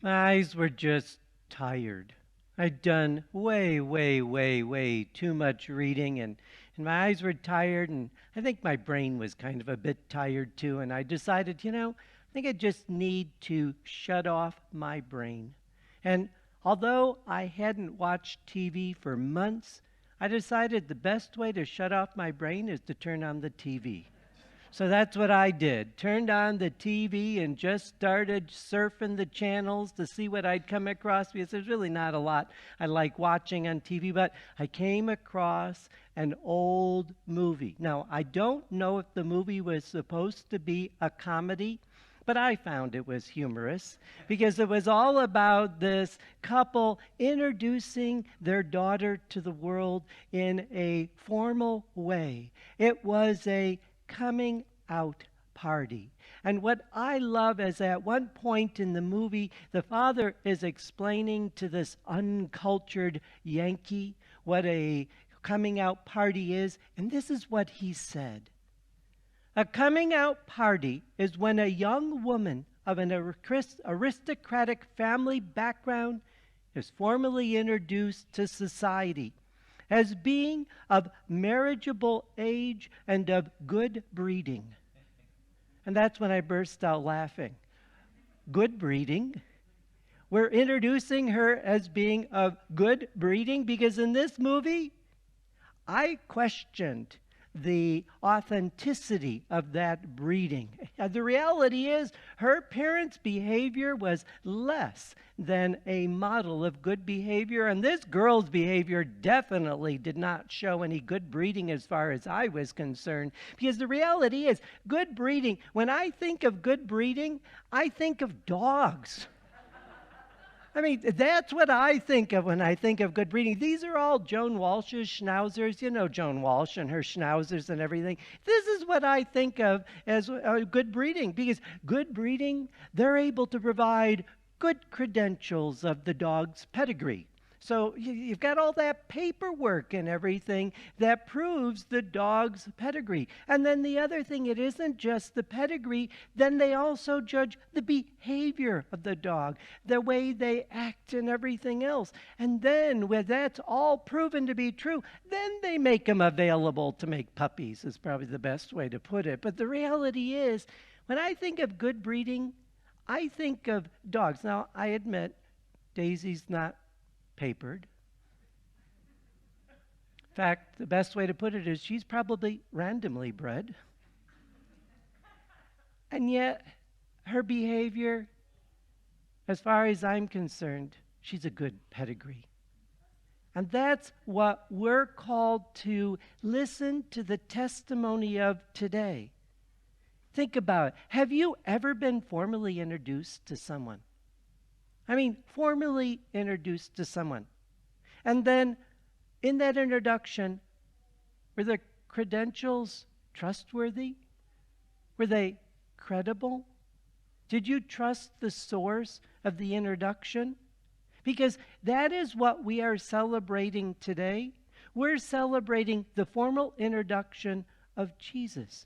My eyes were just tired. I'd done way too much reading, and my eyes were tired, and I think my brain was kind of a bit tired too. And I decided, I think I just need to shut off my brain. And although I hadn't watched TV for months, I decided the best way to shut off my brain is to turn on the TV. So that's what I did. Turned on the TV and just started surfing the channels to see what I'd come across because there's really not a lot I like watching on TV, but I came across an old movie. Now, I don't know if the movie was supposed to be a comedy, but I found it was humorous because it was all about this couple introducing their daughter to the world in a formal way. It was a coming out party. And what I love is at one point in the movie, the father is explaining to this uncultured Yankee what a coming out party is. And this is what he said. A coming out party is when a young woman of an aristocratic family background is formally introduced to society as being of marriageable age and of good breeding. And that's when I burst out laughing. Good breeding? We're introducing her as being of good breeding because in this movie, I questioned the authenticity of that breeding. The reality is, her parents' behavior was less than a model of good behavior, and this girl's behavior definitely did not show any good breeding as far as I was concerned. Because the reality is, good breeding, when I think of good breeding, I think of dogs. I mean, that's what I think of when I think of good breeding. These are all Joan Walsh's schnauzers. You know Joan Walsh and her schnauzers and everything. This is what I think of as good breeding because good breeding, they're able to provide good credentials of the dog's pedigree. So you've got all that paperwork and everything that proves the dog's pedigree. And then the other thing, it isn't just the pedigree, then they also judge the behavior of the dog, the way they act and everything else. And then when that's all proven to be true, then they make them available to make puppies is probably the best way to put it. But the reality is, when I think of good breeding, I think of dogs. Now, I admit, Daisy's not papered. In fact, the best way to put it is she's probably randomly bred. And yet, her behavior, as far as I'm concerned, she's a good pedigree. And that's what we're called to listen to the testimony of today. Think about it. Have you ever been formally introduced to someone? I mean, formally introduced to someone. And then in that introduction, were the credentials trustworthy? Were they credible? Did you trust the source of the introduction? Because that is what we are celebrating today. We're celebrating the formal introduction of Jesus.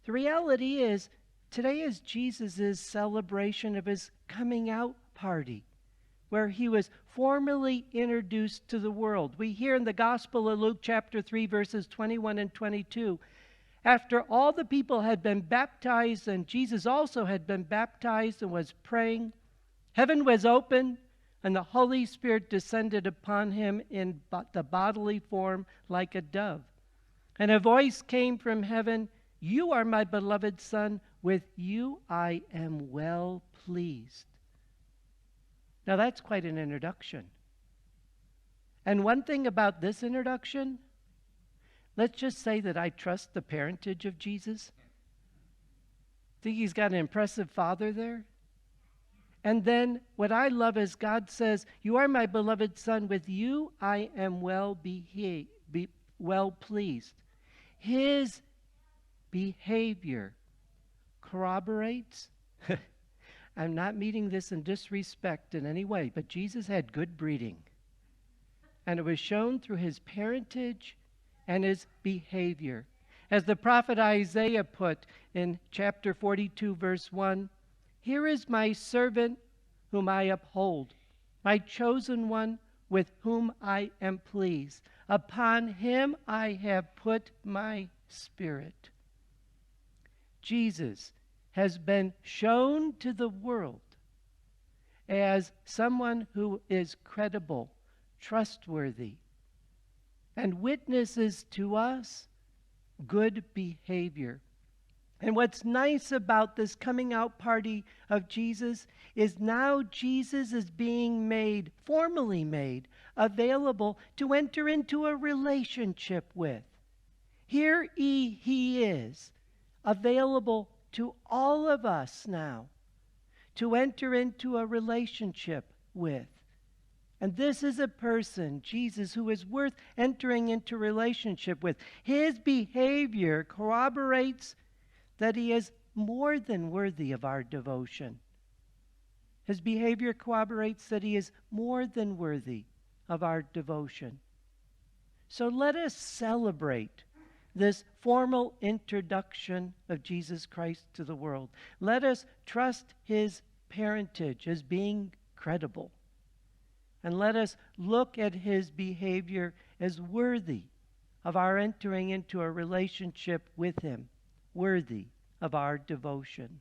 The reality is, today is Jesus' celebration of his coming out party, where he was formally introduced to the world. We hear in the Gospel of Luke chapter 3, verses 21 and 22, after all the people had been baptized and Jesus also had been baptized and was praying, heaven was open and the Holy Spirit descended upon him in the bodily form like a dove. And a voice came from heaven, "You are my beloved Son, with you I am well pleased." Now that's quite an introduction. And one thing about this introduction, let's just say that I trust the parentage of Jesus. Think he's got an impressive father there? And then what I love is God says, "You are my beloved Son, with you I am well pleased." His behavior corroborates. I'm not meaning this in disrespect in any way, but Jesus had good breeding. And it was shown through his parentage and his behavior. As the prophet Isaiah put in chapter 42, verse 1, "Here is my servant whom I uphold, my chosen one with whom I am pleased. Upon him I have put my spirit. Jesus has been shown to the world as someone who is credible, trustworthy, and witnesses to us good behavior. And what's nice about this coming out party of Jesus is now Jesus is being made, formally made, available to enter into a relationship with. Here he is, available to all of us now to enter into a relationship with. And this is a person, Jesus, who is worth entering into relationship with. His behavior corroborates that he is more than worthy of our devotion. His behavior corroborates that he is more than worthy of our devotion. So let us celebrate this formal introduction of Jesus Christ to the world. Let us trust his parentage as being credible. And let us look at his behavior as worthy of our entering into a relationship with him, worthy of our devotion.